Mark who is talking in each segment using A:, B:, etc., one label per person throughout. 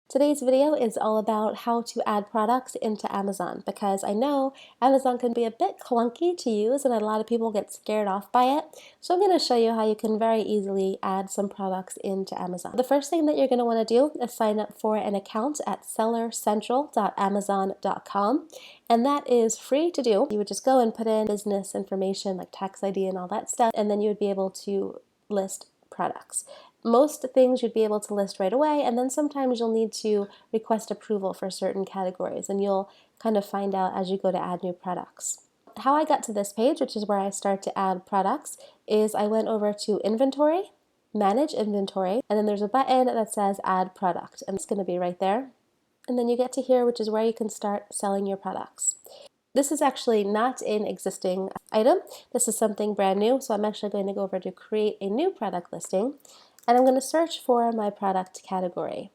A: Today's video is all about how to add products into Amazon because I know Amazon can be a bit clunky to use and a lot of people get scared off by it. So I'm going to show you how you can very easily add some products into Amazon. The first thing that you're going to want to do is sign up for an account at sellercentral.amazon.com, and that is free to do. You would just go and put in business information like tax ID and all that stuff, and then you would be able to list products. Most things you'd be able to list right away, and then sometimes you'll need to request approval for certain categories, and you'll kind of find out as you go to add new products. How I got to this page, which is where I start to add products, is I went over to Inventory, Manage Inventory, and then there's a button that says Add Product, and it's going to be right there. And then you get to here, which is where you can start selling your products. This is actually not an existing item. This is something brand new, so I'm actually going to go over to create a new product listing. And I'm going to search for my product category.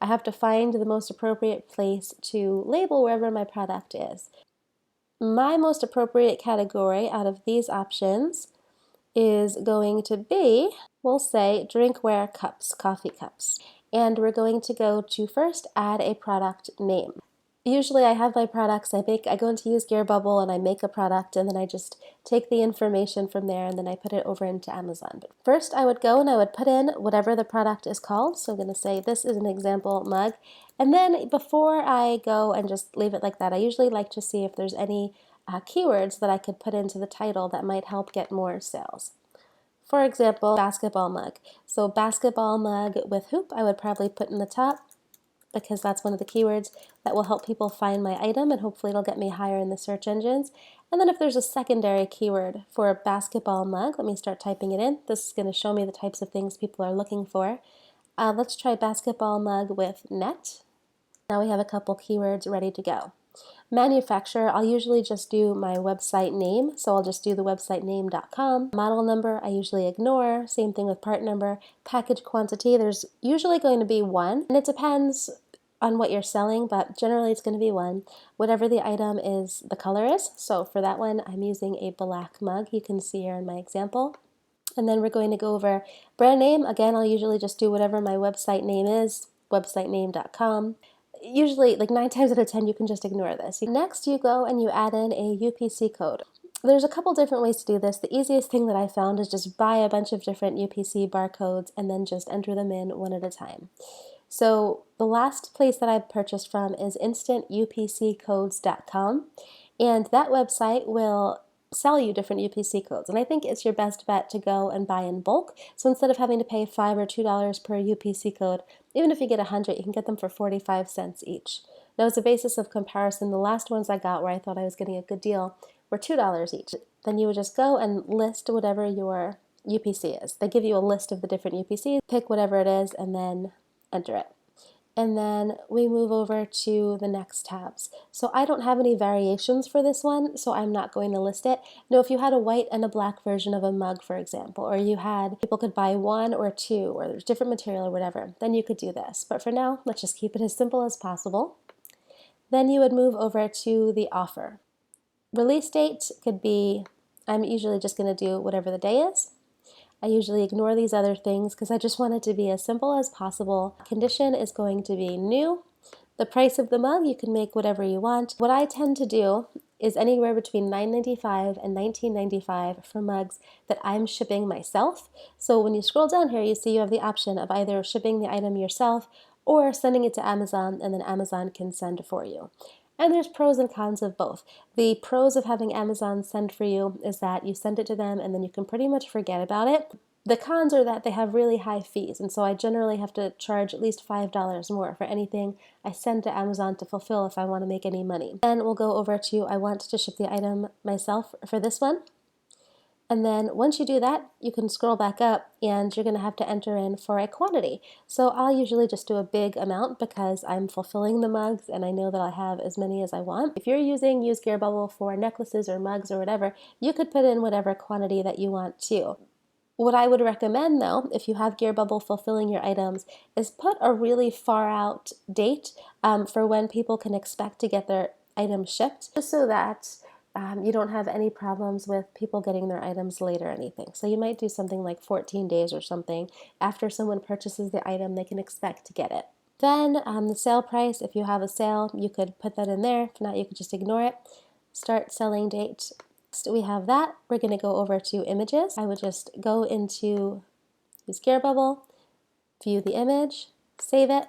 A: I have to find the most appropriate place to label wherever my product is. My most appropriate category out of these options is going to be, we'll say, drinkware cups, coffee cups. And we're going to go to first add a product name. Usually I have my products, I go into Use Gear Bubble and I make a product, and then I just take the information from there and then I put it over into Amazon. But first I would go and I would put in whatever the product is called. So I'm going to say this is an example mug. And then before I go and just leave it like that, I usually like to see if there's any keywords that I could put into the title that might help get more sales. For example, basketball mug. So basketball mug with hoop I would probably put in the top, because that's one of the keywords that will help people find my item, and hopefully it'll get me higher in the search engines. And then if there's a secondary keyword for a basketball mug, let me start typing it in. This is going to show me the types of things people are looking for. Let's try basketball mug with net. Now we have a couple keywords ready to go. Manufacturer, I'll usually just do my website name, so I'll just do the website name.com. Model number, I usually ignore. Same thing with part number. Package quantity, there's usually going to be one, and it depends on what you're selling, but generally it's going to be one. Whatever the item is, the color is. So for that one, I'm using a black mug. You can see here in my example. And then we're going to go over brand name. Again, I'll usually just do whatever my website name is, websitename.com. Usually, like 9 times out of 10, you can just ignore this. Next, you go and you add in a UPC code. There's a couple different ways to do this. The easiest thing that I found is just buy a bunch of different UPC barcodes and then just enter them in one at a time. So the last place that I purchased from is instantupccodes.com, and that website will sell you different UPC codes, and I think it's your best bet to go and buy in bulk. So instead of having to pay $5 or $2 per UPC code, even if you get 100, you can get them for 45 cents each. Now, as a basis of comparison, the last ones I got where I thought I was getting a good deal were $2 each. Then you would just go and list whatever your UPC is. They give you a list of the different UPCs, pick whatever it is, and then enter it. And then we move over to the next tabs. So I don't have any variations for this one, so I'm not going to list it. Now, if you had a white and a black version of a mug, for example, or you had people could buy 1 or 2, or there's different material or whatever, then you could do this. But for now, let's just keep it as simple as possible. Then you would move over to the offer. Release date could be, I'm usually just going to do whatever the day is. I usually ignore these other things because I just want it to be as simple as possible. Condition is going to be new. The price of the mug, you can make whatever you want. What I tend to do is anywhere between $9.95 and $19.95 for mugs that I'm shipping myself. So when you scroll down here, you see you have the option of either shipping the item yourself or sending it to Amazon, and then Amazon can send for you. And there's pros and cons of both. The pros of having Amazon send for you is that you send it to them and then you can pretty much forget about it. The cons are that they have really high fees, and so I generally have to charge at least $5 more for anything I send to Amazon to fulfill if I want to make any money. Then we'll go over to I want to ship the item myself for this one. And then once you do that, you can scroll back up and you're going to have to enter in for a quantity. So I'll usually just do a big amount because I'm fulfilling the mugs and I know that I have as many as I want. If you're using Use Gear Bubble for necklaces or mugs or whatever, you could put in whatever quantity that you want too. What I would recommend though, if you have Gear Bubble fulfilling your items, is put a really far out date for when people can expect to get their items shipped, just so that you don't have any problems with people getting their items late or anything. So you might do something like 14 days or something. After someone purchases the item, they can expect to get it. Then the sale price, if you have a sale, you could put that in there. If not, you could just ignore it. Start selling date. So we have that. We're going to go over to images. I would just go into use Gear Bubble, view the image, save it.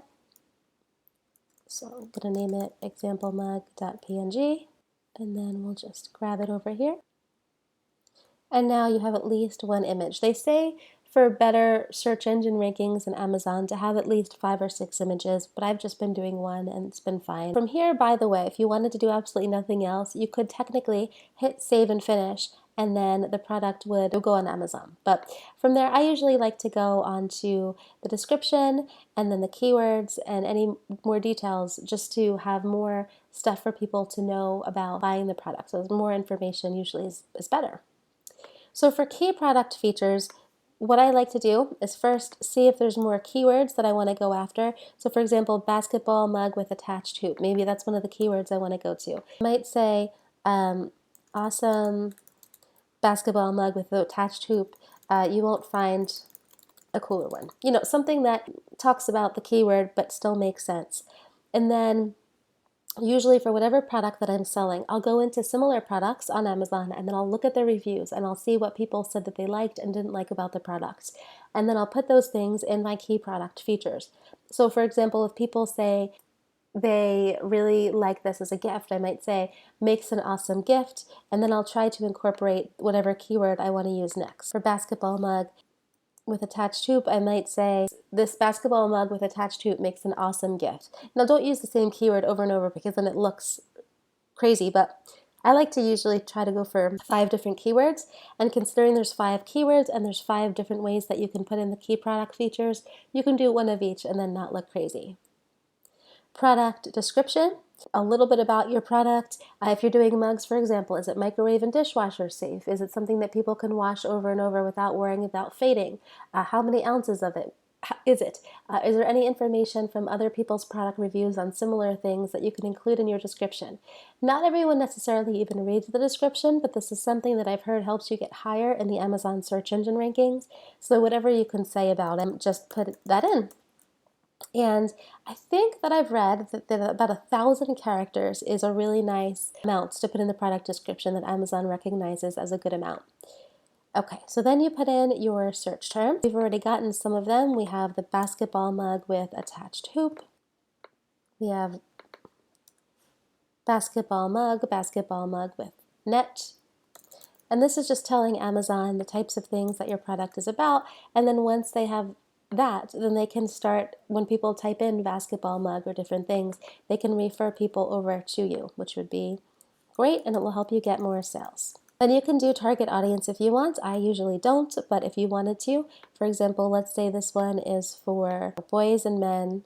A: So I'm going to name it examplemug.png, and then we'll just grab it over here. And now you have at least one image. They say for better search engine rankings in Amazon to have at least 5 or 6 images, but I've just been doing one and it's been fine. From here, by the way, if you wanted to do absolutely nothing else, you could technically hit save and finish, and then the product would go on Amazon. But from there, I usually like to go on to the description and then the keywords and any more details, just to have more stuff for people to know about buying the product. So more information usually is better. So for key product features, what I like to do is first see if there's more keywords that I want to go after. So for example, basketball mug with attached hoop. Maybe that's one of the keywords I want to go to. I might say awesome basketball mug with attached hoop. You won't find a cooler one. You know, something that talks about the keyword but still makes sense. And then usually for whatever product that I'm selling, I'll go into similar products on Amazon, and then I'll look at the reviews and I'll see what people said that they liked and didn't like about the products. And then I'll put those things in my key product features. So for example, if people say they really like this as a gift, I might say, makes an awesome gift, and then I'll try to incorporate whatever keyword I want to use next. For basketball mug with attached hoop, I might say, this basketball mug with attached hoop makes an awesome gift. Now don't use the same keyword over and over because then it looks crazy, but I like to usually try to go for 5 different keywords, and considering there's 5 keywords and there's 5 different ways that you can put in the key product features, you can do one of each and then not look crazy. Product description, a little bit about your product. If you're doing mugs, for example, is it microwave and dishwasher safe? Is it something that people can wash over and over without worrying about fading? How many ounces of it is it? Is there any information from other people's product reviews on similar things that you can include in your description? Not everyone necessarily even reads the description, but this is something that I've heard helps you get higher in the Amazon search engine rankings. So whatever you can say about it, just put that in. And I think that I've read that about 1,000 characters is a really nice amount to put in the product description that Amazon recognizes as a good amount. Okay, so then you put in your search term. We've already gotten some of them. We have the basketball mug with attached hoop. We have basketball mug with net. And this is just telling Amazon the types of things that your product is about. And then once they have that, then they can start, when people type in basketball mug or different things, they can refer people over to you, which would be great, and it will help you get more sales. Then you can do target audience if you want. I usually don't, but if you wanted to, for example, let's say this one is for boys and men,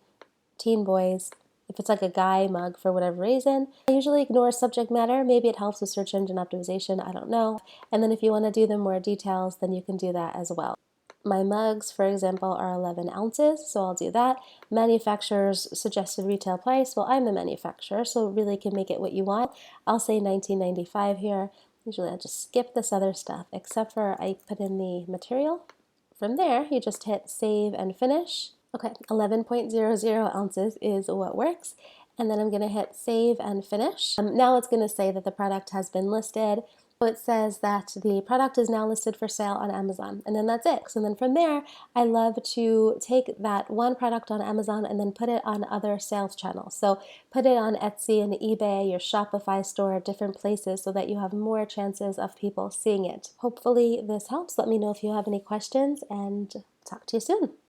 A: teen boys. If it's like a guy mug for whatever reason, I usually ignore subject matter. Maybe it helps with search engine optimization, I don't know. And then if you want to do the more details, then you can do that as well. My mugs, for example, are 11 ounces, so I'll do that. Manufacturer's suggested retail price, well, I'm the manufacturer, so really can make it what you want. I'll say $19.95 here. Usually I just skip this other stuff, except for I put in the material. From there, you just hit save and finish. Okay, 11.00 ounces is what works. And then I'm going to hit save and finish. Now it's going to say that the product has been listed. So it says that the product is now listed for sale on Amazon, and then that's it. So then from there, I love to take that one product on Amazon and then put it on other sales channels. So put it on Etsy and eBay, your Shopify store, different places, so that you have more chances of people seeing it. Hopefully this helps. Let me know if you have any questions, and talk to you soon.